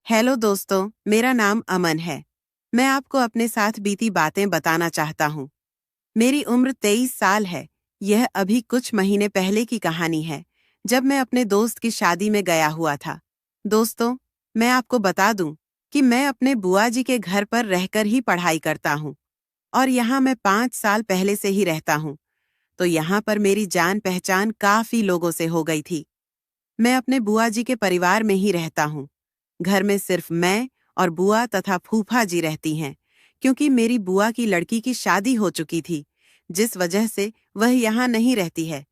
Hello दोस्तों, मेरा नाम अमन है। मैं आपको अपने साथ बीती बातें बताना चाहता हूँ। मेरी उम्र 23 साल है। यह अभी कुछ महीने पहले की कहानी है, जब मैं अपने दोस्त की शादी में गया हुआ था। दोस्तों, मैं आपको बता दूं कि मैं अपने बुआ जी के घर पर रहकर ही पढ़ाई करता हूँ और यहाँ मैं 5 साल पहले से ही रहता हूँ। तो यहाँ पर मेरी जान पहचान काफी लोगों से हो गई थी। मैं अपने बुआ जी के परिवार में ही रहता हूँ। घर में सिर्फ मैं और बुआ तथा फूफा जी रहती हैं, क्योंकि मेरी बुआ की लड़की की शादी हो चुकी थी, जिस वजह से वह यहाँ नहीं रहती है।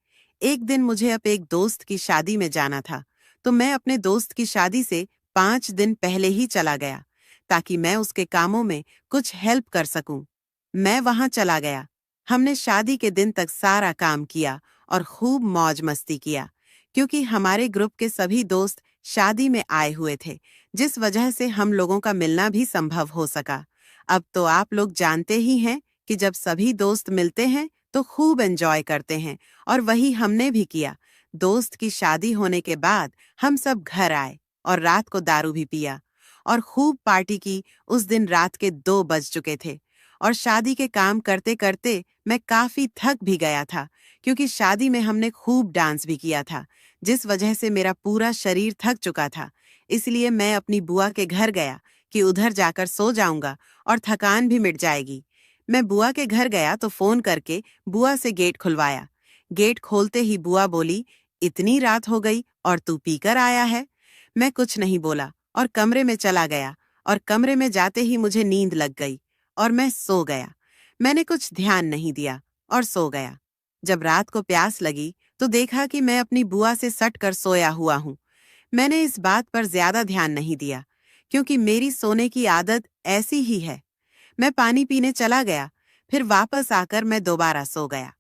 एक दिन मुझे अब एक दोस्त की शादी में जाना था, तो मैं अपने दोस्त की शादी से 5 दिन पहले ही चला गया, ताकि मैं उसके कामों में कुछ हेल्प कर सकूं। मैं वहां चला गया। हमने शादी के दिन तक सारा काम किया और खूब मौज मस्ती किया, क्योंकि हमारे ग्रुप के सभी दोस्त शादी में आए हुए थे, जिस वजह से हम लोगों का मिलना भी संभव हो सका। अब तो आप लोग जानते ही हैं कि जब सभी दोस्त मिलते हैं तो खूब एंजॉय करते हैं, और वही हमने भी किया। दोस्त की शादी होने के बाद हम सब घर आए और रात को दारू भी पिया और खूब पार्टी की। उस दिन रात के 2 बज चुके थे और शादी के काम करते करते मैं काफी थक भी गया था, क्योंकि शादी में हमने खूब डांस भी किया था, जिस वजह से मेरा पूरा शरीर थक चुका था। इसलिए मैं अपनी बुआ के घर गया कि उधर जाकर सो जाऊंगा और थकान भी मिट जाएगी। मैं बुआ के घर गया तो फोन करके बुआ से गेट खुलवाया। गेट खोलते ही बुआ बोली, इतनी रात हो गई और तू पीकर आया है? मैं कुछ नहीं बोला और कमरे में चला गया, और कमरे में जाते ही मुझे नींद लग गई और मैं सो गया। मैंने कुछ ध्यान नहीं दिया और सो गया। जब रात को प्यास लगी तो देखा कि मैं अपनी बुआ से सट कर सोया हुआ हूँ। मैंने इस बात पर ज्यादा ध्यान नहीं दिया, क्योंकि मेरी सोने की आदत ऐसी ही है। मैं पानी पीने चला गया, फिर वापस आकर मैं दोबारा सो गया।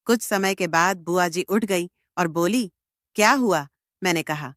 कुछ समय के बाद बुआ जी उठ गई और बोली, क्या हुआ? मैंने कहा,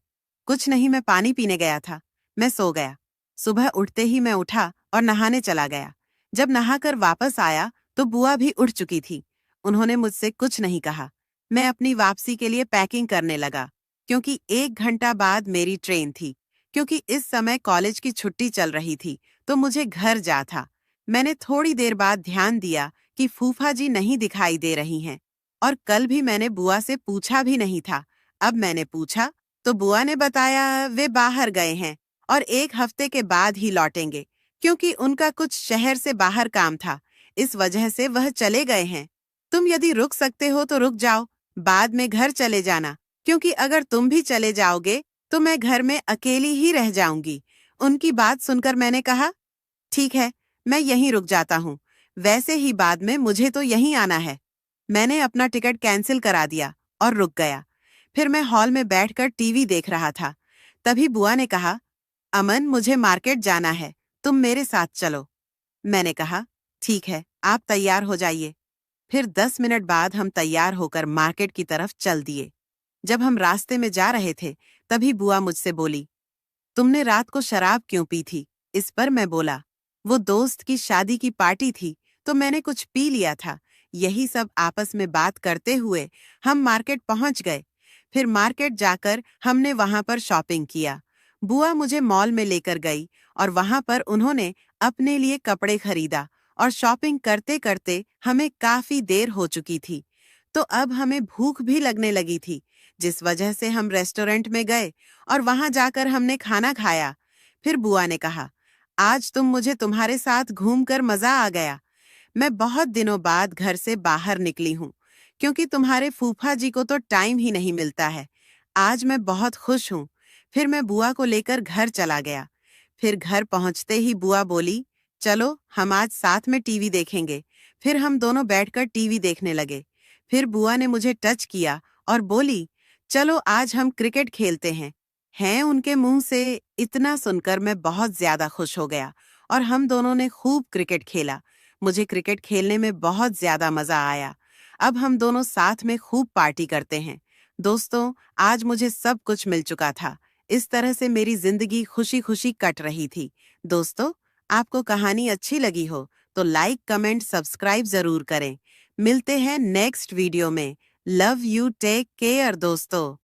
कुछ नहीं, मैं पानी पीने गया था। मैं सो गया। सुबह उठते ही मैं उठा और नहाने चला गया। जब नहाकर वापस आया तो बुआ भी उठ चुकी थी। उन्होंने मुझसे कुछ नहीं कहा। मैं अपनी वापसी के लिए पैकिंग करने लगा, क्योंकि 1 घंटा बाद मेरी ट्रेन थी। क्योंकि इस समय कॉलेज की छुट्टी चल रही थी, तो मुझे घर जा था। मैंने थोड़ी देर बाद ध्यान दिया कि फूफा जी नहीं दिखाई दे रही हैं, और कल भी मैंने बुआ से पूछा भी नहीं था। अब मैंने पूछा तो बुआ ने बताया वे बाहर गए हैं और 1 हफ्ते के बाद ही लौटेंगे, क्योंकि उनका कुछ शहर से बाहर काम था। इस वजह से वह चले गए हैं। तुम यदि रुक सकते हो तो रुक जाओ, बाद में घर चले जाना, क्योंकि अगर तुम भी चले जाओगे तो मैं घर में अकेली ही रह जाऊंगी। उनकी बात सुनकर मैंने कहा, ठीक है, मैं यहीं रुक जाता हूँ। वैसे ही बाद में मुझे तो यहीं आना है। मैंने अपना टिकट कैंसिल करा दिया और रुक गया। फिर मैं हॉल में बैठकर टीवी देख रहा था। तभी बुआ ने कहा, अमन, मुझे मार्केट जाना है, तुम मेरे साथ चलो। मैंने कहा, ठीक है, आप तैयार हो जाइए। फिर 10 मिनट बाद हम तैयार होकर मार्केट की तरफ चल दिए। जब हम रास्ते में जा रहे थे, तभी बुआ मुझसे बोली, तुमने रात को शराब क्यों पी थी? इस पर मैं बोला, वो दोस्त की शादी की पार्टी थी, तो मैंने कुछ पी लिया था। यही सब आपस में बात करते हुए हम मार्केट पहुंच गए। फिर मार्केट जाकर हमने वहां पर शॉपिंग किया। बुआ मुझे मॉल में लेकर गई और वहां पर उन्होंने अपने लिए कपड़े खरीदा, और शॉपिंग करते करते हमें काफी देर हो चुकी थी। तो अब हमें भूख भी लगने लगी थी, जिस वजह से हम रेस्टोरेंट में गए और वहां जाकर हमने खाना खाया। फिर बुआ ने कहा, आज मुझे तुम्हारे साथ घूमकर मजा आ गया। मैं बहुत दिनों बाद घर से बाहर निकली हूँ, क्योंकि तुम्हारे फूफा जी को तो टाइम ही नहीं मिलता है। आज मैं बहुत खुश हूँ। फिर मैं बुआ को लेकर घर चला गया। फिर घर पहुंचते ही बुआ बोली, चलो हम आज साथ में टीवी देखेंगे। फिर हम दोनों बैठकर टीवी देखने लगे। फिर बुआ ने मुझे टच किया और बोली, चलो आज हम क्रिकेट खेलते हैं उनके मुंह से इतना सुनकर मैं बहुत ज्यादा खुश हो गया, और हम दोनों ने खूब क्रिकेट खेला। मुझे क्रिकेट खेलने में बहुत ज्यादा मजा आया। अब हम दोनों साथ में खूब पार्टी करते हैं। दोस्तों, आज मुझे सब कुछ मिल चुका था। इस तरह से मेरी जिंदगी खुशी खुशी कट रही थी। दोस्तों, आपको कहानी अच्छी लगी हो तो लाइक, कमेंट, सब्सक्राइब जरूर करें। मिलते हैं नेक्स्ट वीडियो में। लव यू, टेक केयर दोस्तों।